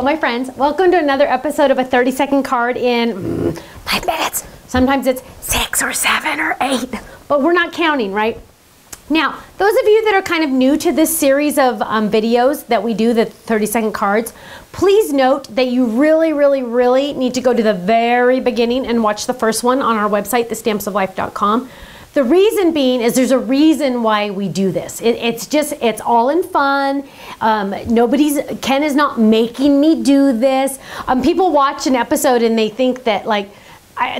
my friends, welcome to another episode of a 30-second card in 5 minutes. Sometimes it's 6 or 7 or 8, but we're not counting, right? Now, those of you that are kind of new to this series of videos that we do, the 30-second cards, please note that you really need to go to the very beginning and watch the first one on our website, thestampsoflife.com. The reason being is there's a reason why we do this. It's all in fun. Ken is not making me do this. People watch an episode and they think that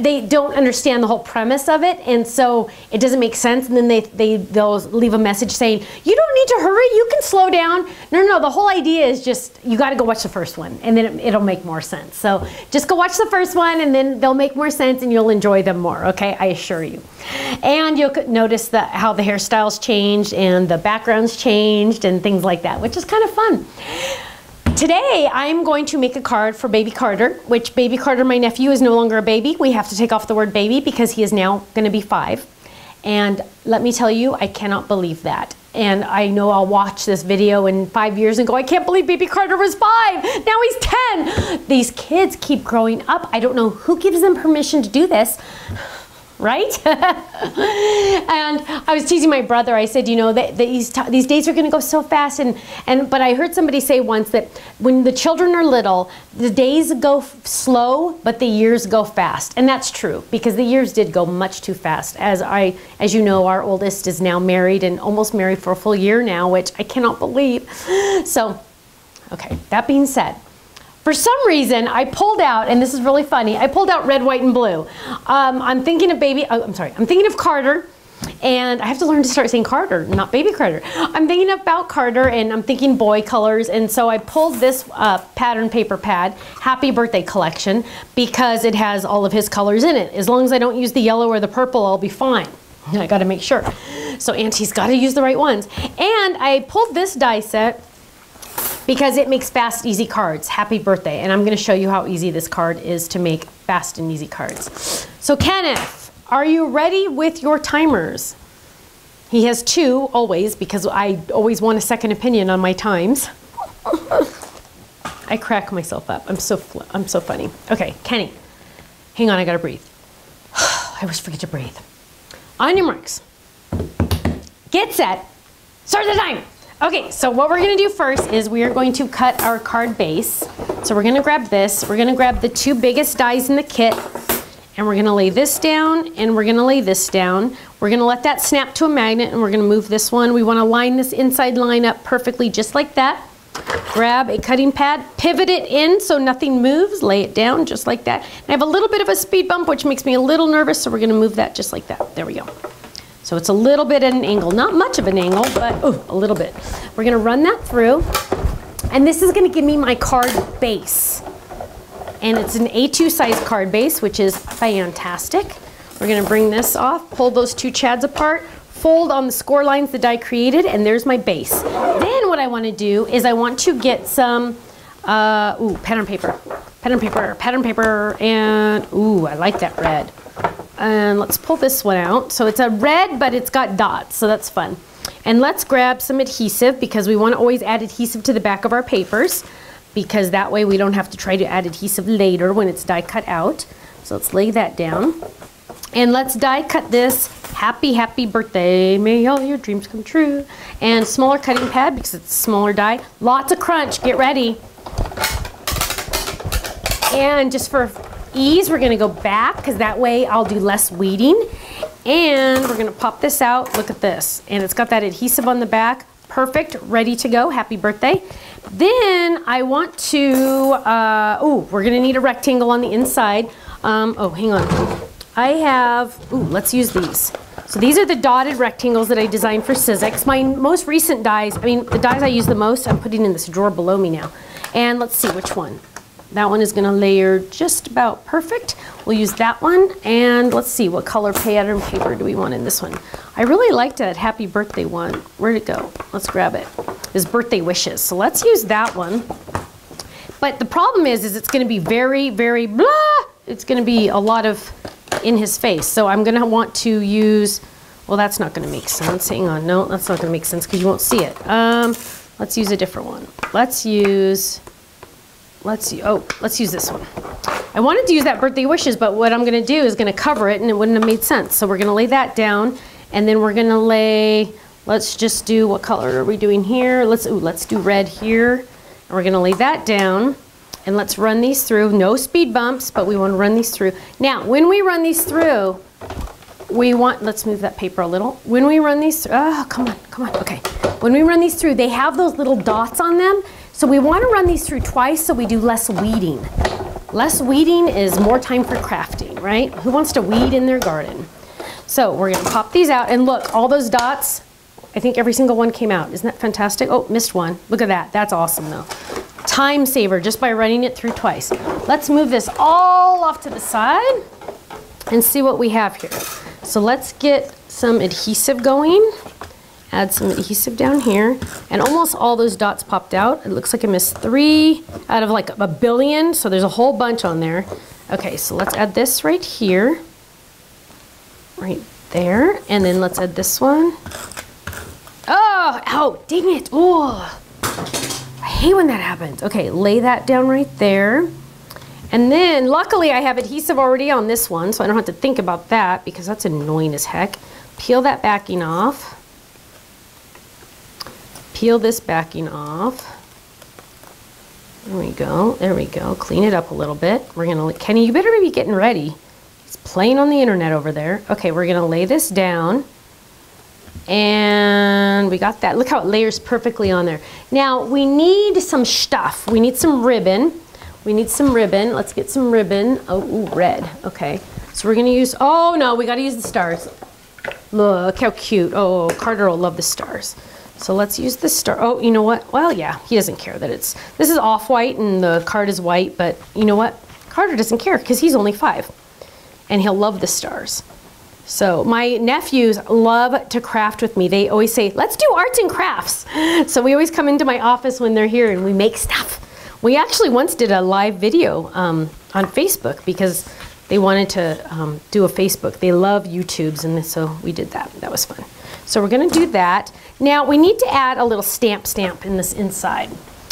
they don't understand the whole premise of it, and so it doesn't make sense, and then they'll leave a message saying, you don't need to hurry, you can slow down. No, the whole idea is just, you gotta go watch the first one, and then it'll make more sense. So just go watch the first one, and then they'll make more sense, and you'll enjoy them more, okay? I assure you. And you'll notice how the hairstyles changed, and the backgrounds changed, and things like that, which is kind of fun. Today, I'm going to make a card for baby Carter, which baby Carter, my nephew, is no longer a baby. We have to take off the word baby because he is now going to be 5. And let me tell you, I cannot believe that. And I know I'll watch this video in 5 years and go, I can't believe baby Carter was 5. Now he's 10. These kids keep growing up. I don't know who gives them permission to do this. Right? And I was teasing my brother. I said, you know, these days are going to go so fast. But I heard somebody say once that when the children are little, the days go slow, but the years go fast. And that's true, because the years did go much too fast. As you know, our oldest is now married, and almost married for a full year now, which I cannot believe. So, okay, that being said, for some reason, I pulled out, and this is really funny, I pulled out red, white, and blue. I'm thinking of I'm thinking of Carter, and I have to learn to start saying Carter, not baby Carter. I'm thinking about Carter, and I'm thinking boy colors, and so I pulled this pattern paper pad, Happy Birthday Collection, because it has all of his colors in it. As long as I don't use the yellow or the purple, I'll be fine. I gotta make sure. So Auntie's gotta use the right ones. And I pulled this die set because it makes fast, easy cards. Happy birthday. And I'm going to show you how easy this card is to make fast and easy cards. So Kenneth, are you ready with your timers? He has 2 always, because I always want a second opinion on my times. I crack myself up. I'm so funny. Okay, Kenny, hang on, I got to breathe. I always forget to breathe. On your marks. Get set. Start the time. Okay, so what we're going to do first is we are going to cut our card base. So we're going to grab this. We're going to grab the 2 biggest dies in the kit, and we're going to lay this down, and we're going to lay this down. We're going to let that snap to a magnet, and we're going to move this one. We want to line this inside line up perfectly just like that. Grab a cutting pad, pivot it in so nothing moves, lay it down just like that. And I have a little bit of a speed bump, which makes me a little nervous, so we're going to move that just like that. There we go. So it's a little bit at an angle, not much of an angle, but a little bit. We're gonna run that through, and this is gonna give me my card base. And it's an A2 size card base, which is fantastic. We're gonna bring this off, pull those 2 chads apart, fold on the score lines the die created, and there's my base. Then what I wanna do is I want to get some, pattern paper, and I like that red. And let's pull this one out. So it's a red, but it's got dots, so that's fun. And let's grab some adhesive, because we want to always add adhesive to the back of our papers, because that way we don't have to try to add adhesive later when it's die cut out. So let's lay that down. And let's die cut this. Happy birthday, may all your dreams come true. And smaller cutting pad, because it's a smaller die. Lots of crunch, get ready. And just for ease, we're gonna go back, because that way I'll do less weeding. And we're gonna pop this out. Look at this. And it's got that adhesive on the back. Perfect, ready to go. Happy birthday. Then I want to, we're gonna need a rectangle on the inside. Hang on. I have, let's use these. So these are the dotted rectangles that I designed for Sizzix. My most recent dies, the dies I use the most, I'm putting in this drawer below me now. And let's see which one. That one is going to layer just about perfect. We'll use that one, and let's see, what color pattern paper do we want in this one? I really liked that Happy Birthday one. Where'd it go? Let's grab it. It's Birthday Wishes. So let's use that one. But the problem is it's going to be very blah. It's going to be a lot of in his face. So I'm going to want to use, well, that's not going to make sense. Hang on. No, that's not going to make sense because you won't see it. Let's use a different one. Let's use let's use this one. I wanted to use that birthday wishes, but what I'm gonna do is gonna cover it and it wouldn't have made sense. So we're gonna lay that down and then we're gonna lay, let's just do, what color are we doing here? Let's do red here. And we're gonna lay that down and let's run these through. No speed bumps, but we wanna run these through. Now, when we run these through, let's move that paper a little. When we run these through, oh, come on, okay. When we run these through, they have those little dots on them. So we wanna run these through twice so we do less weeding. Less weeding is more time for crafting, right? Who wants to weed in their garden? So we're gonna pop these out and look, all those dots, I think every single one came out. Isn't that fantastic? Oh, missed one. Look at that, that's awesome though. Time saver just by running it through twice. Let's move this all off to the side and see what we have here. So let's get some adhesive going. Add some adhesive down here, and almost all those dots popped out. It looks like I missed 3 out of like a billion, so there's a whole bunch on there. Okay, so let's add this right here, right there, and then let's add this one. Oh, ow, dang it, oh. I hate when that happens. Okay, lay that down right there. And then, luckily I have adhesive already on this one, so I don't have to think about that because that's annoying as heck. Peel that backing off. Peel this backing off. There we go, there we go. Clean it up a little bit. We're gonna, Kenny, you better be getting ready. He's playing on the internet over there. Okay, we're gonna lay this down. And we got that. Look how it layers perfectly on there. Now, we need some stuff. We need some ribbon. We need some ribbon. Let's get some ribbon. Oh, ooh, red, okay. So we're gonna use, oh no, we gotta use the stars. Look how cute. Oh, Carter will love the stars. So let's use the star. Oh, you know what? Well, yeah, he doesn't care that this is off-white and the card is white, but you know what? Carter doesn't care because he's only 5 and he'll love the stars. So my nephews love to craft with me. They always say, let's do arts and crafts. So we always come into my office when they're here and we make stuff. We actually once did a live video on Facebook because they wanted to do a Facebook. They love YouTubes, and so we did that. That was fun. So we're gonna do that. Now we need to add a little stamp in this inside.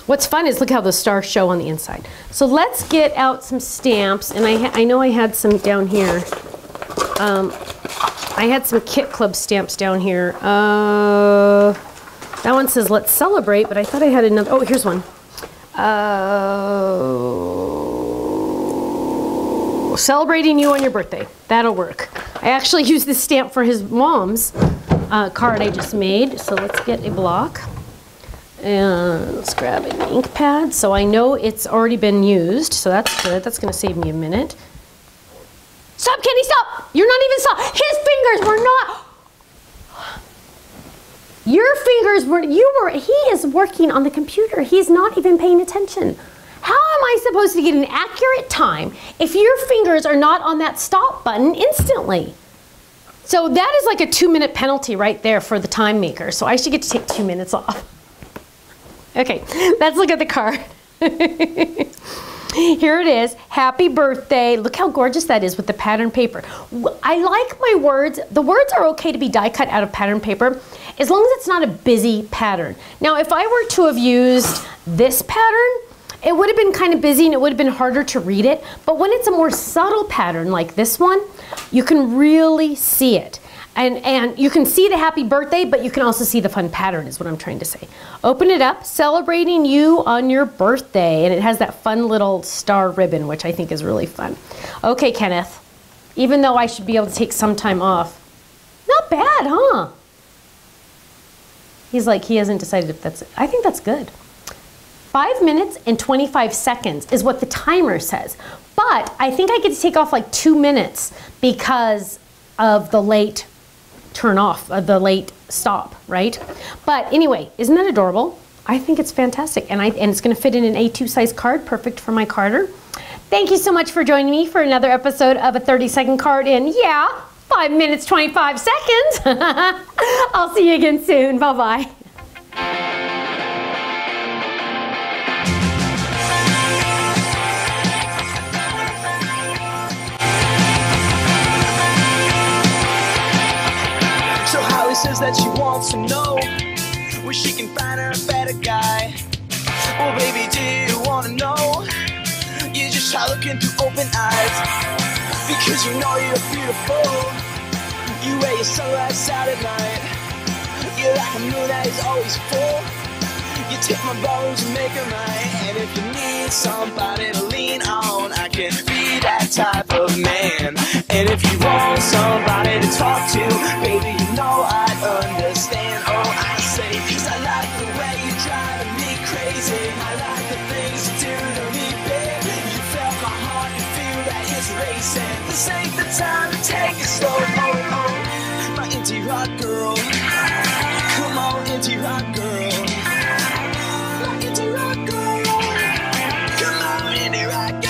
What's fun is look how the stars show on the inside. So let's get out some stamps, and I know I had some down here. I had some Kit Club stamps down here. That one says let's celebrate, but I thought I had another. Oh, here's one. Celebrating you on your birthday. That'll work. I actually used this stamp for his mom's card I just made. So let's get a block. And let's grab an ink pad. So I know it's already been used, so that's good. That's gonna save me a minute. Stop, Kenny, stop! You're not even stop. His fingers were not. Your fingers were, he is working on the computer. He's not even paying attention. How am I supposed to get an accurate time if your fingers are not on that stop button instantly? So that is like a 2-minute penalty right there for the time maker. So I should get to take 2 minutes off. Okay, let's look at the card. Here it is, happy birthday. Look how gorgeous that is with the pattern paper. I like my words. The words are okay to be die cut out of pattern paper as long as it's not a busy pattern. Now, if I were to have used this pattern, it would have been kind of busy and it would have been harder to read it. But when it's a more subtle pattern like this one, you can really see it. And you can see the happy birthday, but you can also see the fun pattern is what I'm trying to say. Open it up, celebrating you on your birthday. And it has that fun little star ribbon, which I think is really fun. Okay, Kenneth, even though I should be able to take some time off, not bad, huh? He's like, he hasn't decided if that's, I think that's good. 5 minutes and 25 seconds is what the timer says. But I think I get to take off like 2 minutes because of the late turn off, the late stop, right? But anyway, isn't that adorable? I think it's fantastic. And it's gonna fit in an A2 size card, perfect for my Carter. Thank you so much for joining me for another episode of a 30-second card in, 5 minutes, 25 seconds. I'll see you again soon, bye-bye. Says that she wants to know where she can find her a better guy. Well, baby, do you wanna know? You just try looking through open eyes, because you know you're beautiful. You wear your sunglasses out at night. You're like a moon that is always full. You take my bones and make them right. And if you need somebody to lean on, I can be that type of man. And if you want somebody to talk to, baby, you know I'd understand. Oh, I say, 'cause I like the way you're driving me crazy. I like the things you do to me, baby. You felt my heart, you feel that it's racing. This ain't the time to take it slow. Oh, oh, my indie rock girl. Come on, indie rock girl. My indie rock girl. Come on, indie rock girl.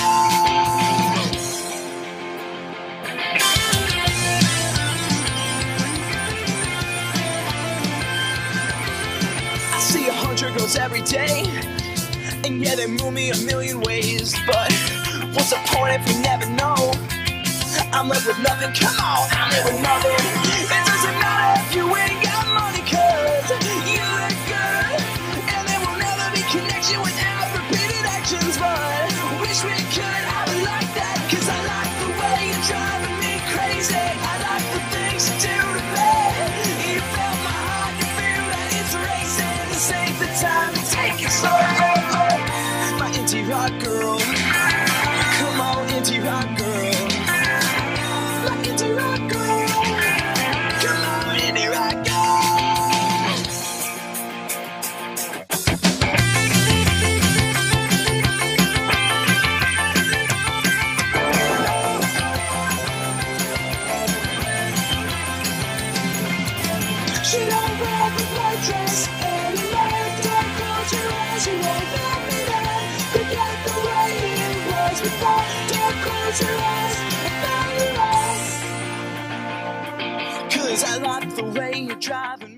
I see 100 girls every day, and yeah, they move me a million ways. But what's the point if you never know? I'm left with nothing, come on, I'm left with nothing. It doesn't matter if you ain't got money, 'cause you look good. And there will never be connection without repeated actions. But wish we could have it like that, 'cause I like the way you're driving me crazy. I like the things you do to me. You felt my heart, you feel that it's racing. This ain't the time to take it slow. My indie rock girl. Come on, indie rock girl. My indie rock girl. Come on, indie rock girl. She don't wear the white dress anymore. Don't close your eyes, you won't let me down. Forget the way it was before. Don't close your eyes, I found you. 'Cause I like the way you're driving me.